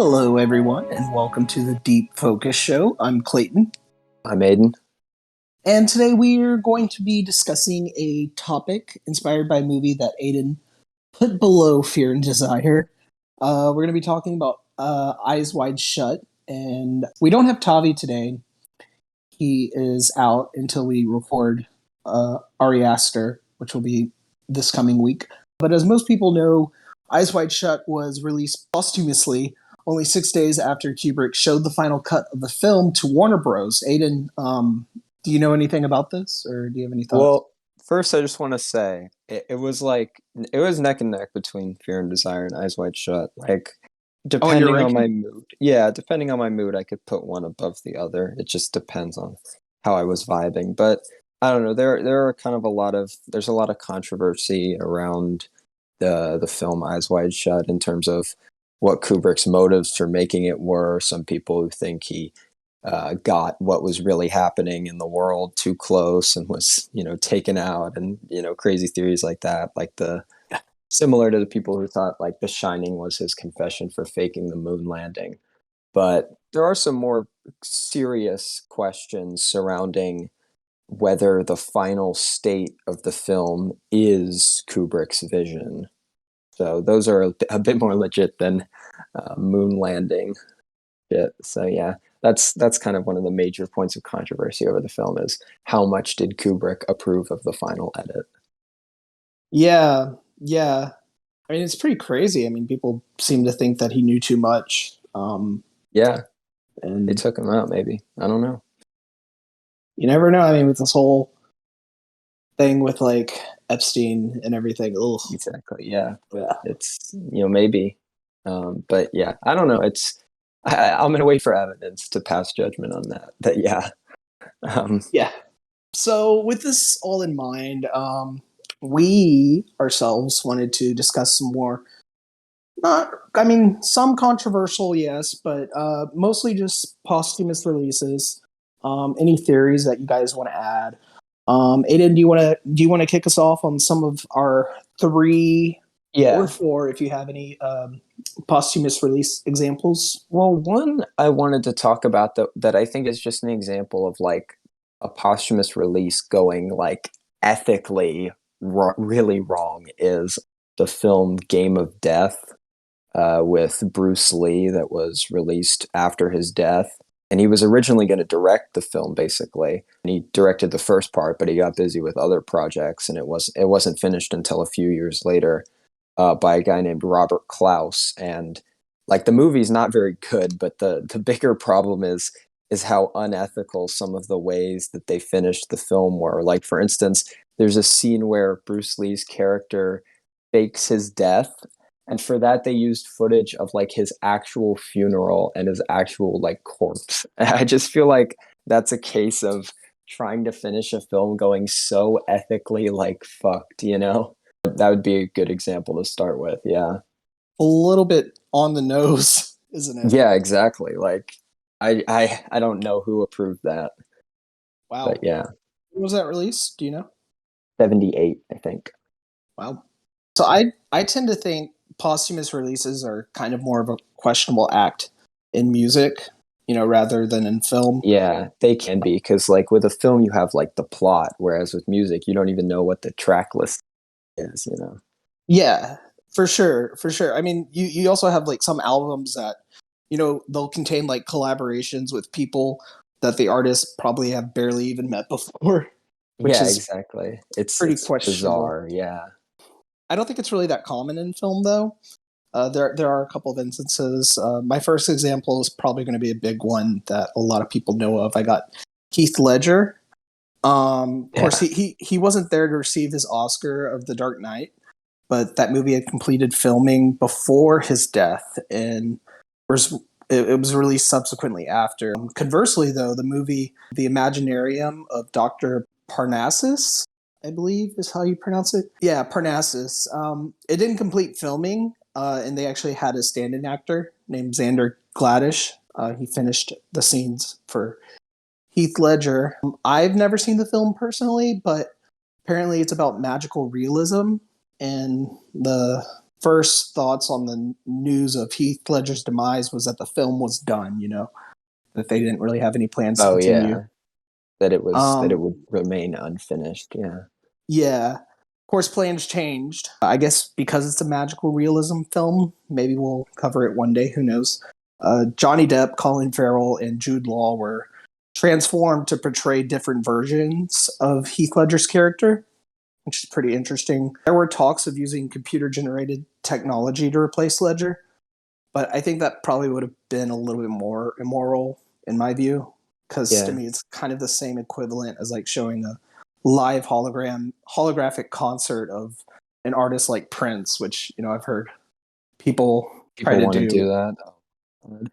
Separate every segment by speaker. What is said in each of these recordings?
Speaker 1: Hello, everyone, and welcome to the Deep Focus Show. I'm Clayton,
Speaker 2: I'm Aiden.
Speaker 1: and today we are going to be discussing a topic inspired by a movie that Aiden put below Fear and Desire. We're going to be talking about Eyes Wide Shut, and we don't have Tavi today. He is out until we record Ari Aster, which will be this coming week. But as most people know, Eyes Wide Shut was released posthumously only 6 days after Kubrick showed the final cut of the film to Warner Bros. Aiden, do you know anything about this, or do you have any thoughts?
Speaker 2: Well, first, I just want to say it was neck and neck between Fear and Desire and Eyes Wide Shut. Like,
Speaker 1: Oh, and you're
Speaker 2: depending on
Speaker 1: ranking?
Speaker 2: my mood, yeah, depending on my mood, I could put one above the other. It just depends on how I was vibing. But I don't know. There are kind of there's a lot of controversy around the film Eyes Wide Shut in terms of what Kubrick's motives for making it were. Some people who think he got what was really happening in the world too close and was, taken out, and crazy theories like that, like the similar to the people who thought like The Shining was his confession for faking the moon landing. But there are some more serious questions surrounding whether the final state of the film is Kubrick's vision. So those are a bit more legit than moon landing shit. So yeah, that's kind of one of the major points of controversy over the film is how much did Kubrick approve of the final edit?
Speaker 1: Yeah, yeah. I mean, it's pretty crazy. I mean, people seem to think that he knew too much.
Speaker 2: Yeah, they
Speaker 1: And
Speaker 2: took him out. Maybe, I don't know.
Speaker 1: you never know. I mean, with this whole thing with like Epstein and everything. Ugh.
Speaker 2: Exactly. Yeah,
Speaker 1: Yeah.
Speaker 2: it's maybe, but yeah, I don't know. I'm gonna wait for evidence to pass judgment on that. But yeah, um,
Speaker 1: Yeah. So, with this all in mind, we ourselves wanted to discuss some more, not, I mean, some controversial, yes, but mostly just posthumous releases. Any theories that you guys want to add? Aiden, do you want to kick us off on some of our three or
Speaker 2: yeah.
Speaker 1: four, if you have any posthumous release examples?
Speaker 2: Well, one I wanted to talk about that I think is just an example of like a posthumous release going like ethically really wrong is the film Game of Death with Bruce Lee that was released after his death. And he was originally going to direct the film, basically. And he directed the first part, but he got busy with other projects, and it wasn't finished until a few years later by a guy named Robert Klaus. And like the movie's not very good, but the bigger problem is how unethical some of the ways that they finished the film were. Like, for instance, there's a scene where Bruce Lee's character fakes his death, and for that they used footage of like his actual funeral and his actual like corpse. I just feel like that's a case of trying to finish a film going so ethically like fucked. That would be a good example to start with. Yeah.
Speaker 1: A little bit on the nose, isn't it?
Speaker 2: Yeah, exactly. Like I don't know who approved that, but
Speaker 1: Wow.
Speaker 2: yeah.
Speaker 1: When was that released? Do you know?
Speaker 2: 78, I think.
Speaker 1: Wow. So I tend to think posthumous releases are kind of more of a questionable act in music, rather than in film.
Speaker 2: Yeah, they can be because like with a film you have like the plot, whereas with music you don't even know what the track list is.
Speaker 1: Yeah, for sure, for sure. I mean, you also have like some albums that they'll contain like collaborations with people that the artists probably have barely even met before, which
Speaker 2: Yeah,
Speaker 1: is
Speaker 2: exactly. It's
Speaker 1: pretty
Speaker 2: it's
Speaker 1: questionable.
Speaker 2: bizarre. Yeah.
Speaker 1: I don't think it's really that common in film though. There are a couple of instances. My first example is probably going to be a big one that a lot of people know of. I got Heath Ledger. Of course,
Speaker 2: Yeah.
Speaker 1: he wasn't there to receive his Oscar of The Dark Knight, but that movie had completed filming before his death, and was it was released subsequently after. Conversely, though, the movie The Imaginarium of Dr. Parnassus, I believe is how you pronounce it. Yeah, Parnassus. It didn't complete filming, and they actually had a stand-in actor named Xander Gladish. He finished the scenes for Heath Ledger. I've never seen the film personally, but apparently it's about magical realism and the first thoughts on the news of Heath Ledger's demise was that the film was done, that they didn't really have any plans to
Speaker 2: Oh
Speaker 1: continue.
Speaker 2: yeah, that it
Speaker 1: Um,
Speaker 2: would remain unfinished. Yeah.
Speaker 1: yeah. Of course, plans changed. I guess because it's a magical realism film, maybe we'll cover it one day. Who knows? Johnny Depp, Colin Farrell, and Jude Law were transformed to portray different versions of Heath Ledger's character, which is pretty interesting. There were talks of using computer generated technology to replace Ledger, but I think that probably would have been a little bit more immoral in my view, because to
Speaker 2: Yeah.
Speaker 1: me it's kind of the same equivalent as like showing a live holographic concert of an artist like Prince, which I've heard people try
Speaker 2: People
Speaker 1: to
Speaker 2: want to
Speaker 1: do,
Speaker 2: do that.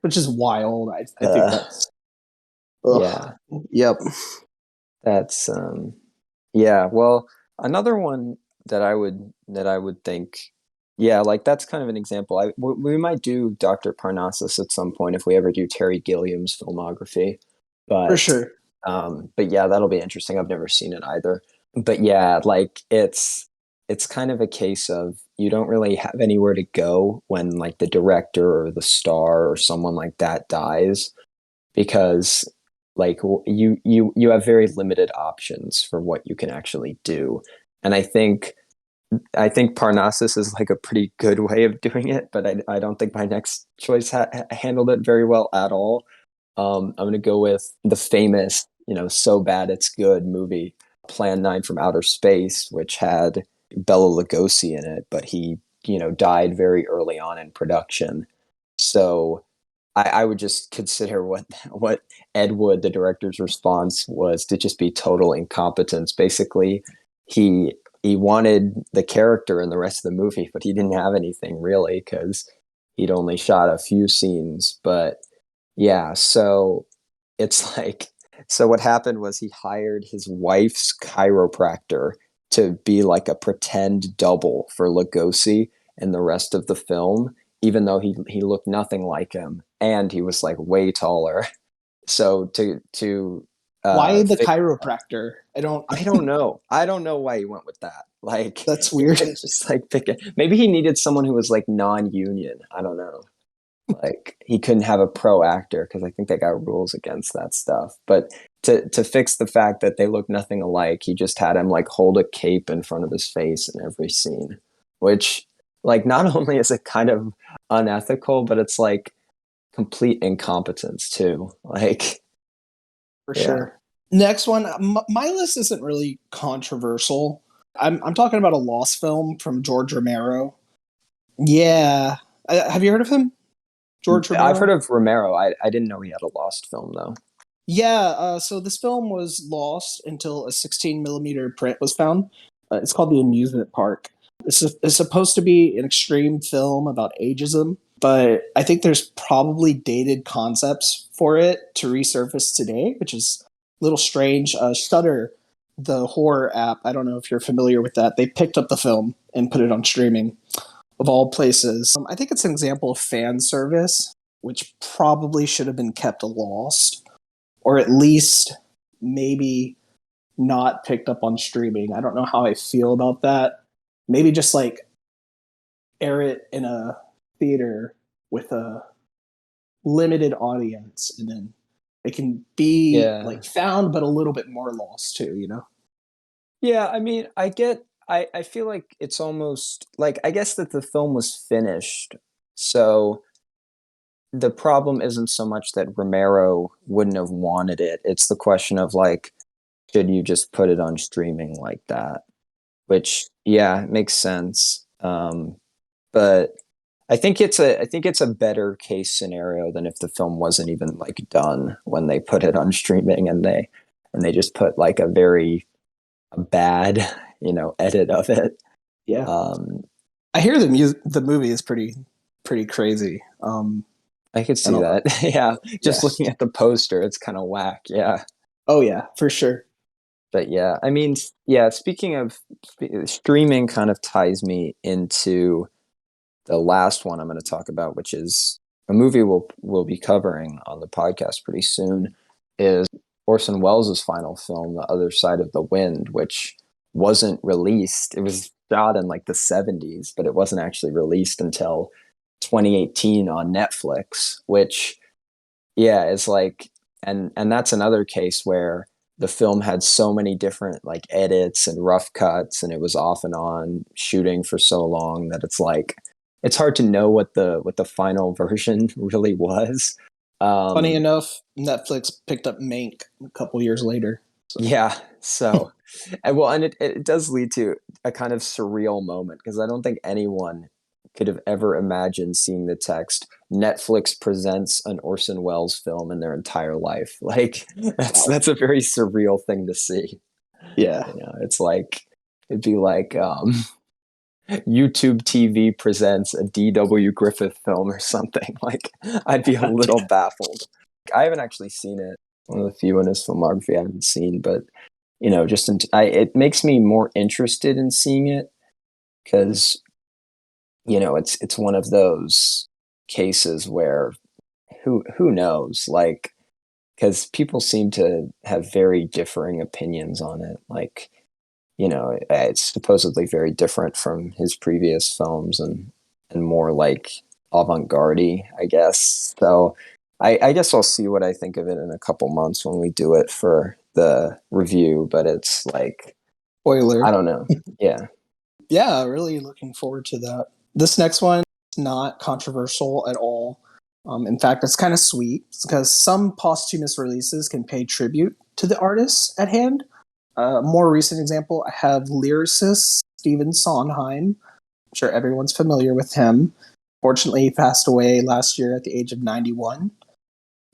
Speaker 1: which is wild. I think
Speaker 2: Uh,
Speaker 1: that's ugh.
Speaker 2: yeah.
Speaker 1: Yep,
Speaker 2: That's yeah, well, another one that I would think, yeah, like that's kind of an example. We might do Dr. Parnassus at some point if we ever do Terry Gilliam's filmography.
Speaker 1: for
Speaker 2: But
Speaker 1: sure.
Speaker 2: but yeah, that'll be interesting. I've never seen it either. But yeah, like it's kind of a case of you don't really have anywhere to go when like the director or the star or someone like that dies because like you have very limited options for what you can actually do. And I think Parnassus is like a pretty good way of doing it, but I don't think my next choice handled it very well at all. I'm going to go with the famous, So Bad It's Good movie, Plan 9 from Outer Space, which had Bela Lugosi in it, but he, died very early on in production. So I would just consider what Ed Wood, the director's response, was to just be total incompetence. Basically, he wanted the character in the rest of the movie, but he didn't have anything really because he'd only shot a few scenes. But yeah, so it's like so what happened was he hired his wife's chiropractor to be like a pretend double for Lugosi in the rest of the film, even though he looked nothing like him and he was like way taller. So to
Speaker 1: Why the
Speaker 2: fix
Speaker 1: chiropractor? I don't.
Speaker 2: I don't know. I don't know why he went with that. Like
Speaker 1: That's
Speaker 2: he
Speaker 1: weird.
Speaker 2: could have just like pick it. Maybe he needed someone who was like non-union. I don't know. Like he couldn't have a pro actor because I think they got rules against that stuff. But to fix the fact that they look nothing alike, he just had him like hold a cape in front of his face in every scene, which like not only is it kind of unethical, but it's like complete incompetence too. Like
Speaker 1: For
Speaker 2: yeah,
Speaker 1: sure. Next one, my list isn't really controversial. I'm talking about a lost film from George Romero. Yeah, have you heard of him, George
Speaker 2: I've heard
Speaker 1: Romero?
Speaker 2: of Romero. I didn't know he had a lost film though.
Speaker 1: Yeah. So this film was lost until a 16 millimeter print was found. It's called The Amusement Park. It's supposed to be an extreme film about ageism, but I think there's probably dated concepts for it to resurface today, which is a little strange. Shudder, the horror app, I don't know if you're familiar with that. They picked up the film and put it on streaming, of all places. I think it's an example of fan service, which probably should have been kept lost, or at least maybe not picked up on streaming. I don't know how I feel about that. Maybe just like air it in a theater with a limited audience, and then it can be
Speaker 2: Yeah.
Speaker 1: like found but a little bit more lost too.
Speaker 2: Yeah, I mean, I feel like it's almost like I guess that the film was finished. So the problem isn't so much that Romero wouldn't have wanted it. It's the question of like, should you just put it on streaming like that? Which, yeah, makes sense. But I think it's a better case scenario than if the film wasn't even like done when they put it on streaming and they just put like a bad, edit of it.
Speaker 1: Yeah,
Speaker 2: Um,
Speaker 1: I hear the movie is pretty crazy.
Speaker 2: I could
Speaker 1: And
Speaker 2: see that. Yeah,
Speaker 1: yeah,
Speaker 2: just looking at the poster, it's kind of whack. Yeah,
Speaker 1: oh yeah, for sure.
Speaker 2: but yeah, I mean, yeah. Speaking of streaming, kind of ties me into the last one I'm going to talk about, which is a movie we'll be covering on the podcast pretty soon. Is Orson Welles' final film, The Other Side of the Wind, which wasn't released. shot in like the 70s, but it wasn't actually released until 2018 on Netflix, which yeah, is like and that's another case where the film had so many different like edits and rough cuts, and it was off and on shooting for so long that it's like it's hard to know what the final version really was.
Speaker 1: Funny
Speaker 2: Um,
Speaker 1: enough, Netflix picked up Mank a couple years later. So
Speaker 2: yeah, so and it does lead to a kind of surreal moment because I don't think anyone could have ever imagined seeing the text Netflix presents an Orson Welles film in their entire life. Like
Speaker 1: wow.
Speaker 2: that's a very surreal thing to see.
Speaker 1: Yeah.
Speaker 2: You know, it's like it'd be like YouTube TV presents a D.W. Griffith film or something. Like I'd be a little baffled. I haven't actually seen it. One of the few in his filmography I haven't seen, but you know, it makes me more interested in seeing it because you know it's one of those cases where who knows, like because people seem to have very differing opinions on it. Like you know, it's supposedly very different from his previous films and more like avant-garde, I guess. So I guess I'll see what I think of it in a couple months when we do it for the review. But it's like I
Speaker 1: Spoiler.
Speaker 2: don't know. Yeah,
Speaker 1: Yeah, really looking forward to that. This next one is not controversial at all. In fact, it's kind of sweet because some posthumous releases can pay tribute to the artist at hand. A more recent example, I have lyricist Stephen Sondheim. I'm sure everyone's familiar with him. Fortunately, he passed away last year at the age of 91.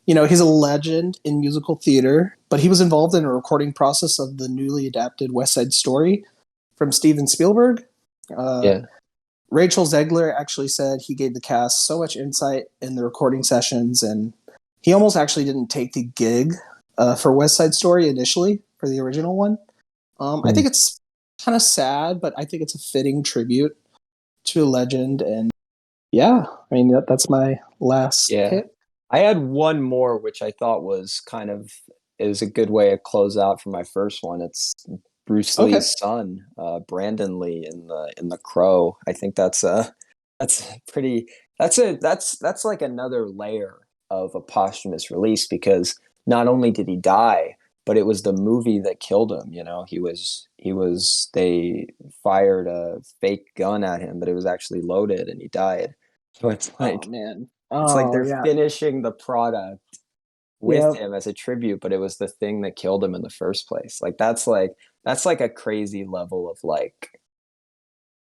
Speaker 1: You know, he's a legend in musical theater, but he was involved in a recording process of the newly adapted West Side Story from Steven Spielberg. Uh,
Speaker 2: yeah.
Speaker 1: Rachel Zegler actually said he gave the cast so much insight in the recording sessions, and he almost actually didn't take the gig for West Side Story initially for the original one. I
Speaker 2: Mm.
Speaker 1: think it's kind of sad, but I think it's a fitting tribute to a legend. And yeah, I mean that's my last
Speaker 2: Yeah.
Speaker 1: pick.
Speaker 2: I had one more, which I thought was kind of is a good way to close out for my first one. It's Bruce
Speaker 1: Okay,
Speaker 2: Lee's son, Brandon Lee in the Crow. I think that's pretty that's like another layer of a posthumous release because not only did he die, but it was the movie that killed him. You know, they fired a fake gun at him, but it was actually loaded, and he died. So
Speaker 1: oh man,
Speaker 2: it's like
Speaker 1: oh
Speaker 2: they're
Speaker 1: yeah,
Speaker 2: finishing the product with
Speaker 1: yeah,
Speaker 2: him as a tribute, but it was the thing that killed him in the first place. That's like a crazy level of like,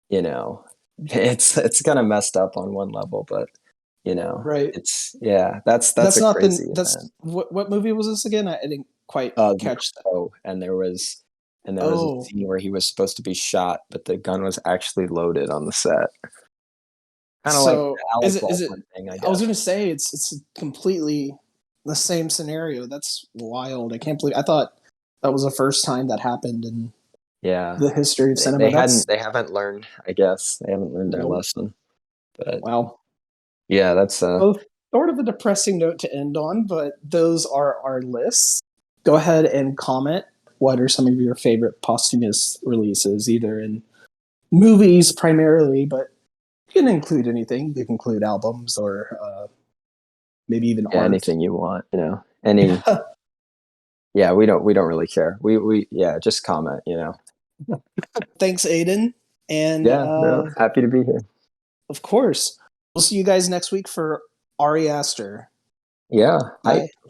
Speaker 2: you know, it's kind of messed up on one level, but you know,
Speaker 1: right.
Speaker 2: it's yeah, that's
Speaker 1: That's
Speaker 2: a
Speaker 1: not the
Speaker 2: crazy
Speaker 1: that's
Speaker 2: event.
Speaker 1: what movie was this again? I didn't quite
Speaker 2: The
Speaker 1: catch that.
Speaker 2: Crow, and there was a
Speaker 1: Oh,
Speaker 2: scene where he was supposed to be shot, but the gun was actually loaded on the set. Kind of like
Speaker 1: so
Speaker 2: the Alec
Speaker 1: is it?
Speaker 2: Baldwin thing, I
Speaker 1: I was
Speaker 2: guess.
Speaker 1: gonna say it's completely the same scenario. That's wild. I can't believe. I thought that was the first time that happened in
Speaker 2: Yeah,
Speaker 1: the history of cinema. That's
Speaker 2: they haven't learned. I guess they haven't learned their
Speaker 1: nope.
Speaker 2: lesson. But
Speaker 1: Wow.
Speaker 2: yeah, that's
Speaker 1: Well, sort of a depressing note to end on, but those are our lists. Go ahead and comment. What are some of your favorite posthumous releases, either in movies primarily, but you can include anything. You can include albums or maybe even
Speaker 2: yeah,
Speaker 1: art.
Speaker 2: anything you want. You know, any yeah, we don't really care. We yeah, just comment. You know.
Speaker 1: Thanks, Aiden. And
Speaker 2: Yeah, no, happy to be here.
Speaker 1: of course, we'll see you guys next week for Ari Aster.
Speaker 2: Yeah, I
Speaker 1: Bye.